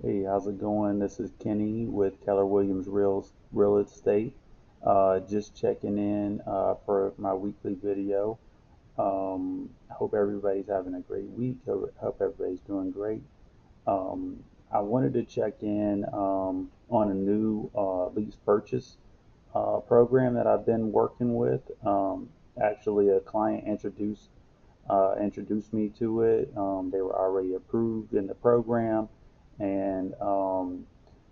Hey, how's it going? This is Kenny with Keller Williams Real Estate. Just checking in for my weekly video. I hope everybody's having a great week. Hope everybody's doing great. I wanted to check in on a new lease purchase program that I've been working with. Actually, a client introduced me to it. They were already approved in the program, and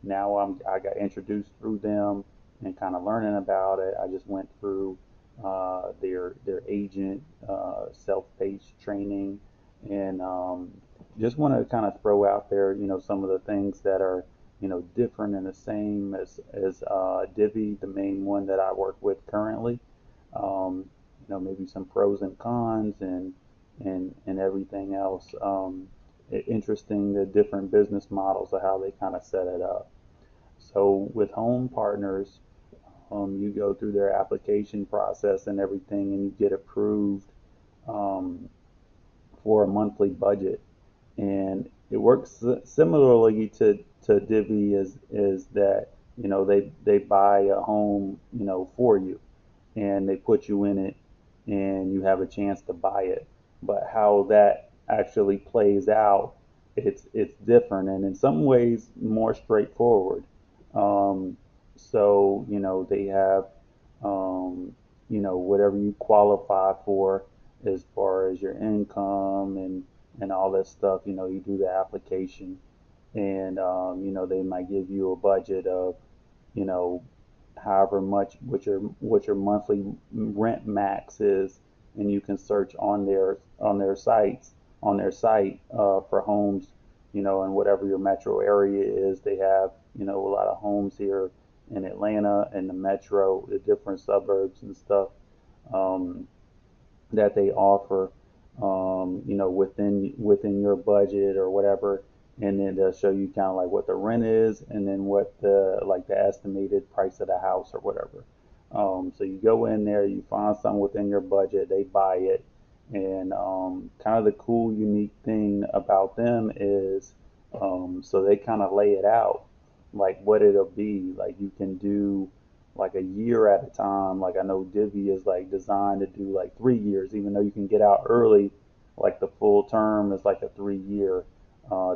now I got introduced through them and kind of learning about it. I just went through their agent self-paced training, and just want to kind of throw out there, some of the things that are different and the same as Divvy, the main one that I work with currently. Maybe some pros and cons and everything else. Interesting, the different business models of how they kind of set it up. So with home partners, you go through their application process and everything, and you get approved um, for a monthly budget. And it works similarly to Divvy is that they buy a home for you, and they put you in it, and you have a chance to buy it. But how that actually plays out, it's different, and in some ways more straightforward. So they have whatever you qualify for as far as your income and all that stuff. You do the application, and they might give you a budget of you know however much what your monthly rent max is, and you can search on their site for homes, in whatever your metro area is. They have a lot of homes here in Atlanta and the metro, the different suburbs and stuff um, that they offer, within your budget or whatever, and then they'll show you kind of like what the rent is, and then what the estimated price of the house or whatever. So you go in there, you find something within your budget, they buy it, and kind of the cool, unique thing about them is, so they kind of lay it out, like what it'll be. Like you can do like a year at a time. Like I know Divvy is like designed to do like 3 years, even though you can get out early. Like the full term is like a 3 year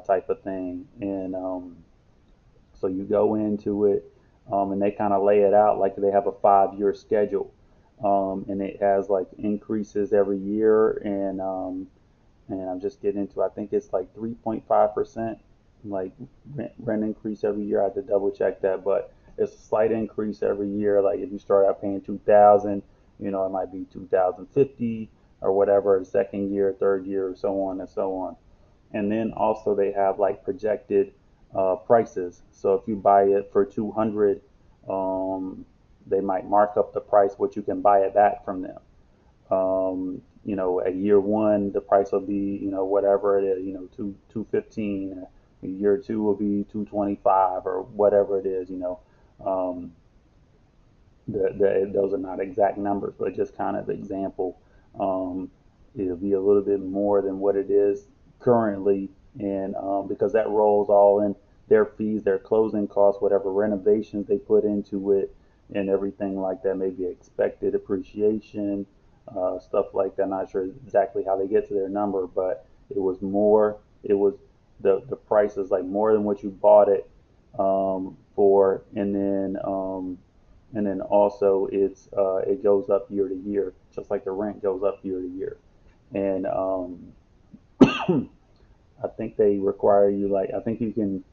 type of thing, and so you go into it, and they kind of lay it out like they have a 5 year schedule, and it has like increases every year, and I'm just getting into, I think it's like 3.5%, like rent increase every year. I have to double check that, but it's a slight increase every year. Like if you start out paying 2,000, it might be 2,050 or whatever, the second year, third year, so on and so on. And then also they have like projected prices. So if you buy it for 200, they might mark up the price what you can buy it back from them. At year one, the price will be, whatever it is, 215. Year two will be 225 or whatever it is. Um, those are not exact numbers, but just kind of example. Um, it'll be a little bit more than what it is currently, and because that rolls all in their fees, their closing costs, whatever renovations they put into it, and everything like that, maybe expected appreciation, stuff like that. I'm not sure exactly how they get to their number, but it was more. It was the price is like more than what you bought it for, and then also it goes up year to year, just like the rent goes up year to year. And I think they require you, like, I think you can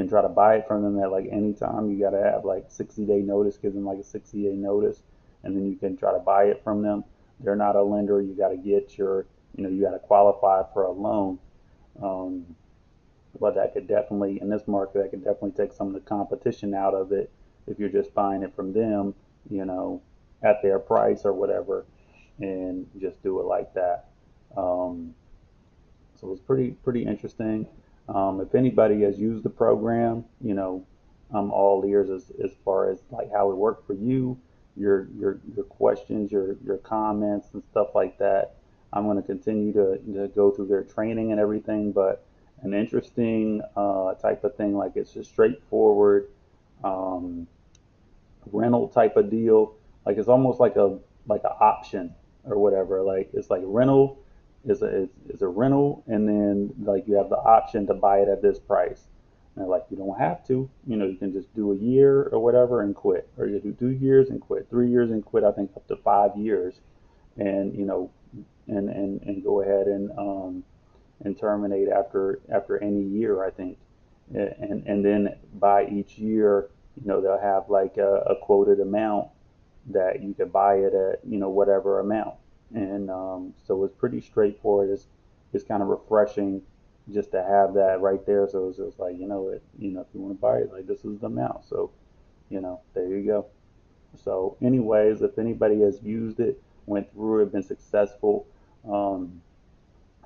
try to buy it from them at like any time. You got to have like 60-day notice, give them like a 60-day notice, and then you can try to buy it from them. They're not a lender. You got to get you got to qualify for a loan. Um, but that could definitely, in this market, that could definitely take some of the competition out of it if you're just buying it from them, you know, at their price or whatever, and just do it like that. Um, so it's pretty interesting. If anybody has used the program, I'm all ears as far as like how it worked for you, your questions, your comments and stuff like that. I'm going to continue to go through their training and everything, but an interesting type of thing. Like it's a straightforward um, rental type of deal. Like it's almost like an option or whatever. Like it's like rental is a rental, and then like you have the option to buy it at this price. And like you don't have to, you can just do a year or whatever and quit, or you do 2 years and quit, 3 years and quit. I think up to 5 years, and and go ahead and terminate after any year, I think. And then by each year, they'll have like a quoted amount that you could buy it at, whatever amount. And so it's pretty straightforward. It's kind of refreshing just to have that right there. So it's just like, if you want to buy it, like this is the amount. So, there you go. So, anyways, if anybody has used it, went through it, been successful, um,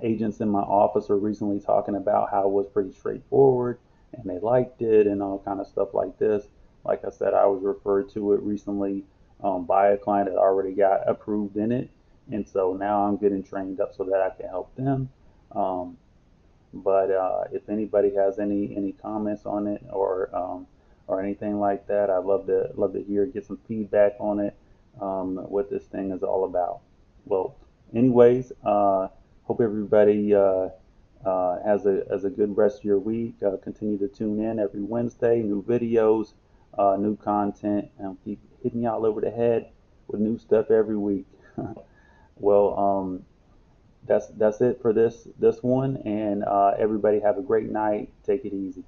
agents in my office are recently talking about how it was pretty straightforward and they liked it and all kind of stuff like this. Like I said, I was referred to it recently by a client that already got approved in it, and so now I'm getting trained up so that I can help them. Um, but if anybody has any comments on it or anything like that, I'd love to hear, get some feedback on it, what this thing is all about. Well, anyways, hope everybody has a good rest of your week. Continue to tune in every Wednesday, new videos, new content, and keep hitting y'all over the head with new stuff every week. Well, that's it for this one, and everybody have a great night. Take it easy.